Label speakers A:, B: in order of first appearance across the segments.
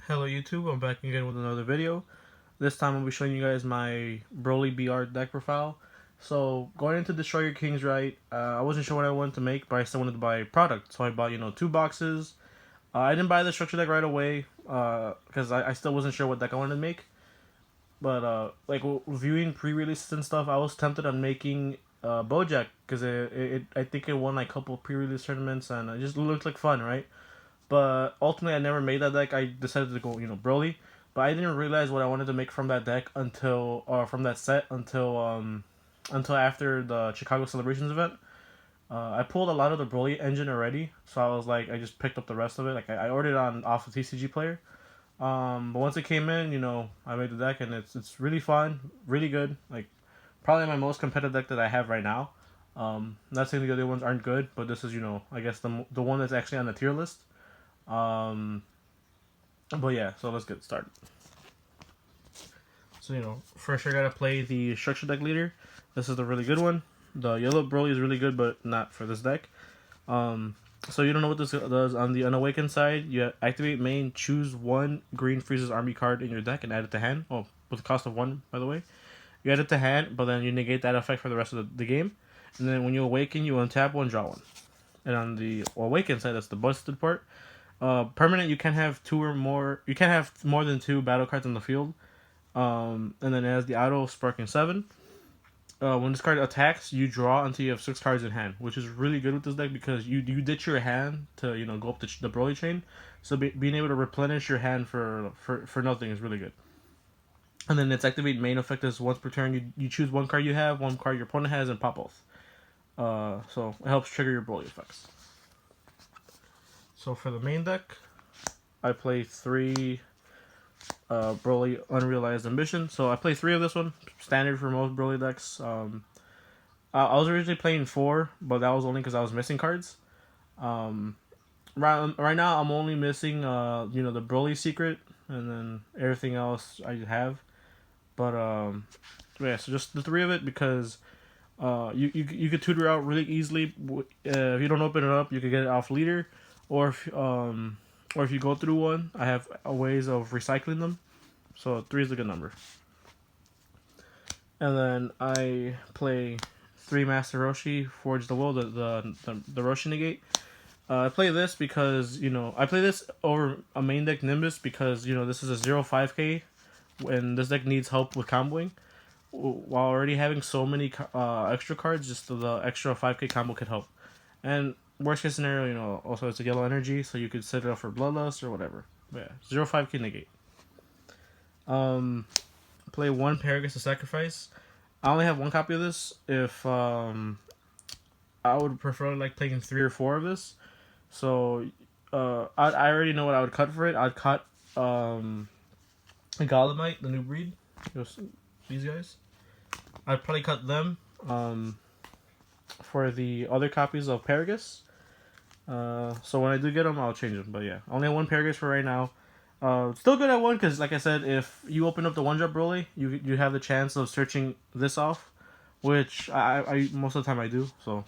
A: Hello YouTube, I'm back again with another video. This time I'll be showing you guys my Broly BR deck profile. So going into Destroy Your Kings, right, I wasn't sure what I wanted to make, but I still wanted to buy a product. So I bought, 2 boxes. I didn't buy the structure deck right away, because I still wasn't sure what deck I wanted to make. But like reviewing pre-releases and stuff, I was tempted on making Bojack, because I think it won like a couple pre-release tournaments, and it just looked like fun, right? But ultimately, I never made that deck. I decided to go, Broly. But I didn't realize what I wanted to make from that deck from that set until after the Chicago Celebrations event. I pulled a lot of the Broly engine already, so I was like, I just picked up the rest of it. Like I ordered it on off of TCG Player. But once it came in, I made the deck, and it's really fun, really good. Like probably my most competitive deck that I have right now. Not saying the other ones aren't good, but this is, I guess the one that's actually on the tier list. Um, but yeah, so let's get started. So, first I gotta play the structure deck leader. This is the really good one. The yellow Broly is really good, but not for this deck. So you don't know what this does. On the unawakened side, you activate main, choose one green freezes army card in your deck and add it to hand. Oh, with the cost of 1, by the way. You add it to hand, but then you negate that effect for the rest of the game. And then when you awaken, you untap 1, draw 1. And on the awakened side, that's the busted part. Permanent, you can't have two or more. You can't have more than 2 battle cards on the field. And then it has the auto sparking 7. When this card attacks, you draw until you have 6 cards in hand, which is really good with this deck because you ditch your hand to go up the Broly chain. So being able to replenish your hand for nothing is really good. And then its activate main effect is once per turn you choose 1 card you have, 1 card your opponent has, and pop both. So it helps trigger your Broly effects. So for the main deck, I play 3 Broly Unrealized Ambition. So I play 3 of this one, standard for most Broly decks. I was originally playing 4, but that was only because I was missing cards. Right now I'm only missing the Broly Secret, and then everything else I have. But yeah, so just the 3 of it because you could tutor out really easily. If you don't open it up, you could get it off leader, or if you go through one, I have ways of recycling them. So 3 is a good number. And then I play 3 Master Roshi, Forge the Will, the Roshi negate. I play this because I play this over a main deck Nimbus because this is a 0-5K, and this deck needs help with comboing. While already having so many extra cards, just the extra 5K combo could help. And worst case scenario, also it's a yellow energy, so you could set it up for Bloodlust or whatever. But yeah, 0-5K negate. Play 1 Paragus to Sacrifice. I only have 1 copy of this. If I would prefer like playing 3 or 4 of this. So I already know what I would cut for it. I'd cut Golemite, the new breed. These guys. I'd probably cut them for the other copies of Paragus. So when I do get them, I'll change them. But yeah, only have 1 Paragus for right now. Still good at 1 because, like I said, if you open up the 1-drop Broly, you have the chance of searching this off, which I most of the time I do. So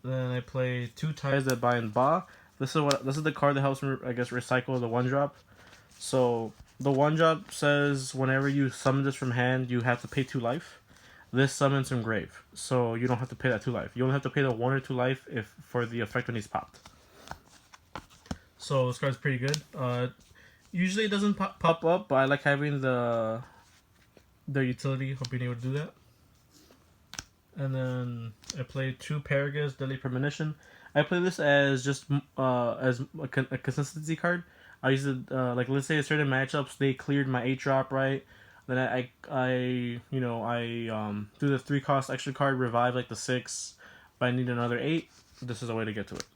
A: then I play 2 Ties that bind Ba. This is the card that helps me, I guess, recycle the 1-drop. So the 1-drop says whenever you summon this from hand, you have to pay 2 life. This summons from grave, so you don't have to pay that 2 life. You only have to pay the 1 or 2 life for the effect when he's popped. So this card's pretty good. Usually it doesn't pop up, but I like having the utility of being able to do that. And then I play 2 Paragus, Deadly Premonition. I play this as just as a consistency card. I use it like, let's say certain matchups they cleared my 8-drop, right? Then I do the 3 cost extra card, revive like the 6, but I need another 8. This is a way to get to it.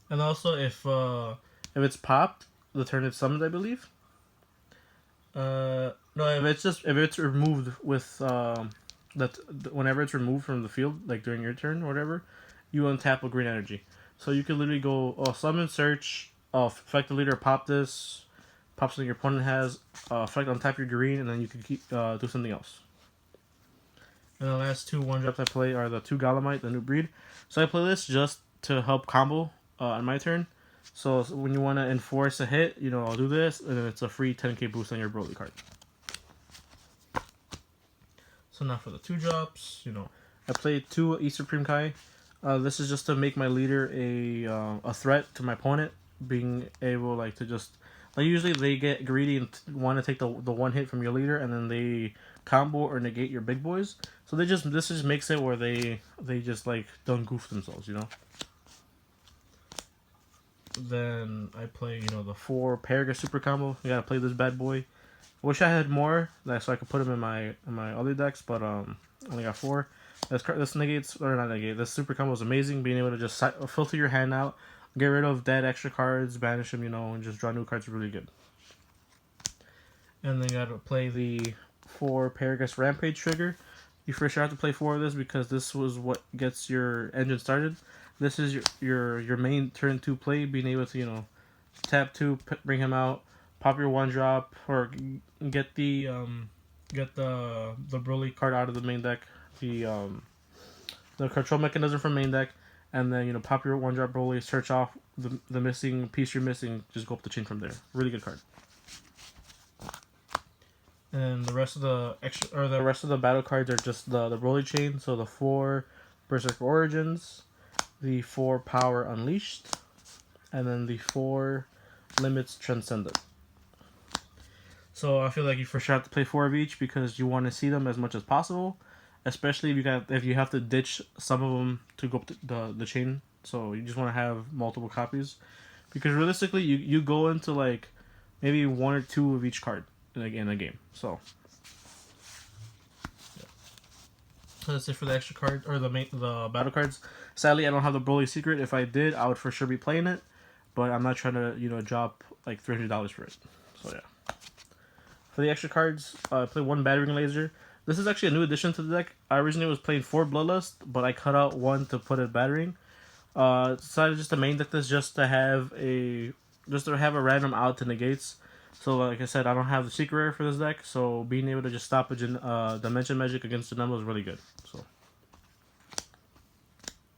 A: And also if it's popped, the turn it's summoned, I believe. No, if it's removed with whenever it's removed from the field, like during your turn or whatever, you untap a green energy. So you can literally go summon, search, effect the leader, pop this, pop something your opponent has, effect untap your green, and then you can keep do something else. And the last 2 1-drops I play are the 2 Golemite, the new breed. So I play this just to help combo on my turn. So when you want to enforce a hit, I'll do this, and then it's a free 10k boost on your Broly card. So now for the 2-drops, I played 2 East Supreme Kai. This is just to make my leader a threat to my opponent, being able to just usually they get greedy and want to take the one hit from your leader, and then they combo or negate your big boys. So this just makes it where they just don't goof themselves, Then I play the 4 Paragon super combo. You gotta play this bad boy. I wish I had more so I could put them in my other decks, but I only got 4. This negates, or not negate, this super combo is amazing, being able to just filter your hand out, get rid of dead extra cards, banish them, and just draw new cards is really good. And then you gotta play the 4 Paragus Rampage trigger. You for sure have to play 4 of this because this was what gets your engine started. This is your main turn 2 play, being able to, tap 2, bring him out, pop your 1-drop, or get the Broly card out of the main deck, the control mechanism from main deck, and then pop your 1-drop Broly, search off the missing piece you're missing, just go up the chain from there. Really good card. And the rest of the battle cards are just the Broly chain. So the 4 Berserker Origins, the 4 Power Unleashed, and then the 4 Limits Transcendent. So I feel like you for sure have to play 4 of each because you want to see them as much as possible, especially if you have to ditch some of them to go up the chain. So you just want to have multiple copies, because realistically you go into maybe 1 or 2 of each card in a game. So yeah. So that's it for the extra card or the battle cards. Sadly, I don't have the Broly secret. If I did, I would for sure be playing it, but I'm not trying to drop $300 for it. So yeah. For the extra cards, I play 1 Battering Laser. This is actually a new addition to the deck. I originally was playing 4 Bloodlust, but I cut out 1 to put it Battering. Decided just to main deck this just to have a random out to negates. So like I said, I don't have the secret rare for this deck, so being able to just stop a Dimension Magic against the number is really good. So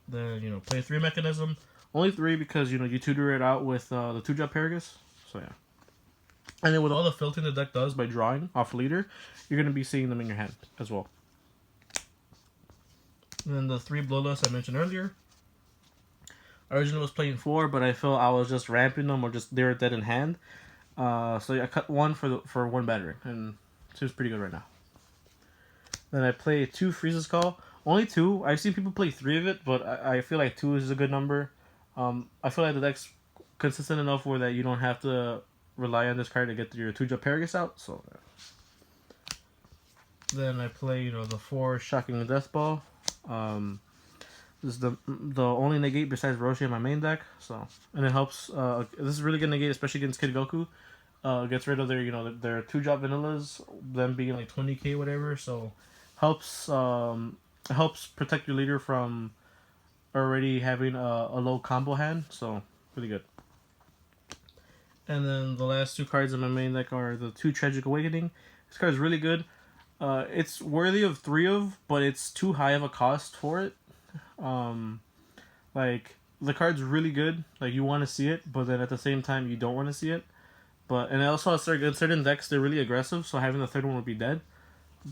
A: then play 3 Mechanism. Only 3 because you tutor it out with the 2-drop Paragus. So yeah. And then with all the filtering the deck does by drawing off leader, you're going to be seeing them in your hand as well. And then the 3 Bloodlust I mentioned earlier. I originally was playing 4, but I felt I was just ramping them or just they were dead in hand. So I cut 1 for 1 Battering, and it seems pretty good right now. Then I play 2 Frieza's Call. Only 2. I've seen people play 3 of it, but I feel like 2 is a good number. I feel like the deck's consistent enough where that you don't have to rely on this card to get your 2-drop Paragus out. So then I play the 4 Shocking Death Ball. This is the only negate besides Roshi in my main deck. So and it helps. This is really good negate, especially against Kid Goku. Gets rid of their their 2-drop vanillas, them being 20k whatever. So helps protect your leader from already having a low combo hand. So really good. And then the last 2 cards in my main deck are the 2 Tragic Awakening. This card is really good. It's worthy of 3 of, but it's too high of a cost for it. The card's really good. You want to see it, but then at the same time you don't want to see it. And it also has certain decks they're really aggressive, so having the 3rd one would be dead.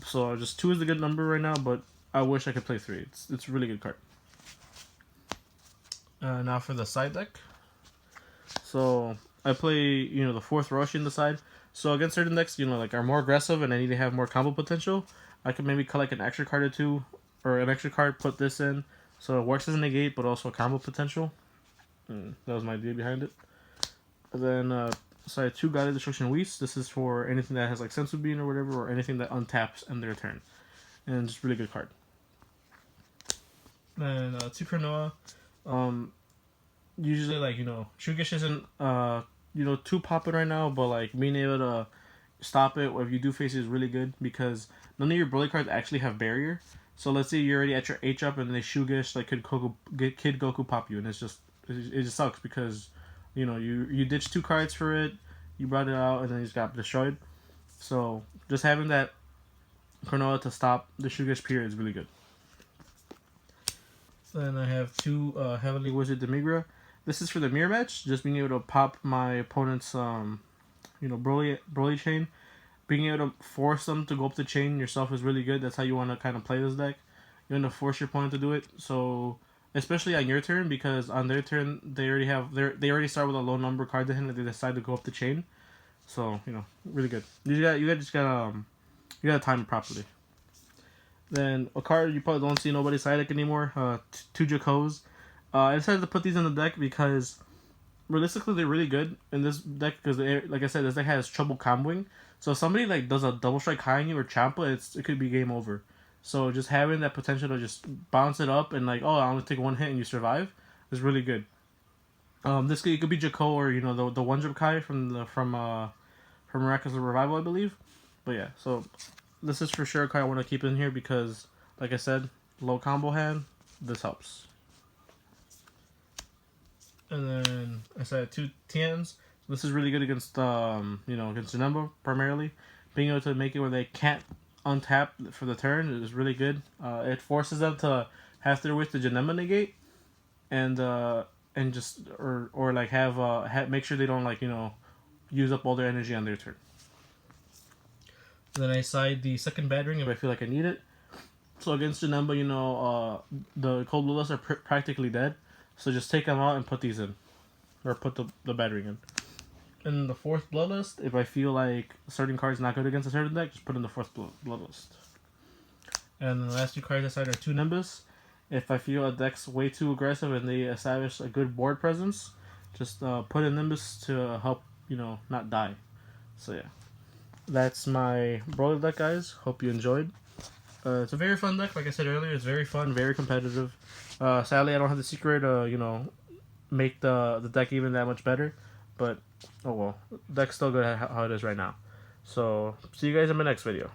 A: So just 2 is a good number right now, but I wish I could play 3. It's a really good card. Now for the side deck. So I play the 4th Roshi in the side. So against certain decks are more aggressive and I need to have more combo potential, I could maybe collect an extra card or 2, or an extra card, put this in, so it works as a negate but also combo potential. That was my idea behind it. And then so I have 2 Guided Destruction Whis. This is for anything that has Senzu Bean or whatever, or anything that untaps in their turn, and just really good card. Then 2 Cronoa. Usually Shugesh isn't too popping right now, but being able to stop it if you do face it is really good, because none of your Broly cards actually have barrier. So let's say you're already at your H up and they Shugesh Kid Goku pop you, and it just sucks because you ditched 2 cards for it, you brought it out, and then you just got destroyed. So just having that Cronoa to stop the Shugesh period is really good. Then I have 2 Heavenly Wizard Demigra. This is for the mirror match, just being able to pop my opponent's Broly chain. Being able to force them to go up the chain yourself is really good. That's how you want to kind of play this deck. You want to force your opponent to do it. So especially on your turn, because on their turn they already start with a low number card to hand and they decide to go up the chain. So really good. You just gotta time it properly. Then a card you probably don't see nobody side deck anymore. Two Jakos. I decided to put these in the deck because realistically they're really good in this deck because like I said, this deck has trouble comboing. So if somebody like does a double strike high on you or Champa, it could be game over. So just having that potential to just bounce it up and like, oh, I'm gonna take one hit and you survive is really good. It could be Jako or the one drop Kai from Miraculous Revival, I believe. But yeah, so this is for sure a card I want to keep in here because, like I said, low combo hand. This helps. And then I said two Tians. This is really good against against Janemba primarily. Being able to make it where they can't untap for the turn is really good. It forces them to have their wish to Janemba negate, and just or like have make sure they don't use up all their energy on their turn. Then I side the second Battering if I feel like I need it. So against Janemba, the Cold Bloodlust are practically dead. So just take them out and put these in. Or put the Battering in. And the fourth Bloodlust, if I feel like a certain card is not good against a certain deck, just put in the fourth Bloodlust. And the last two cards I side are two Nimbus. If I feel a deck's way too aggressive and they establish a good board presence, just put in Nimbus to help, not die. So yeah. That's my Broly deck, guys. Hope you enjoyed. It's a very fun deck. Like I said earlier, it's very fun, very competitive. Sadly, I don't have the secret to, make the deck even that much better. But, oh well. The deck's still good how it is right now. So, see you guys in my next video.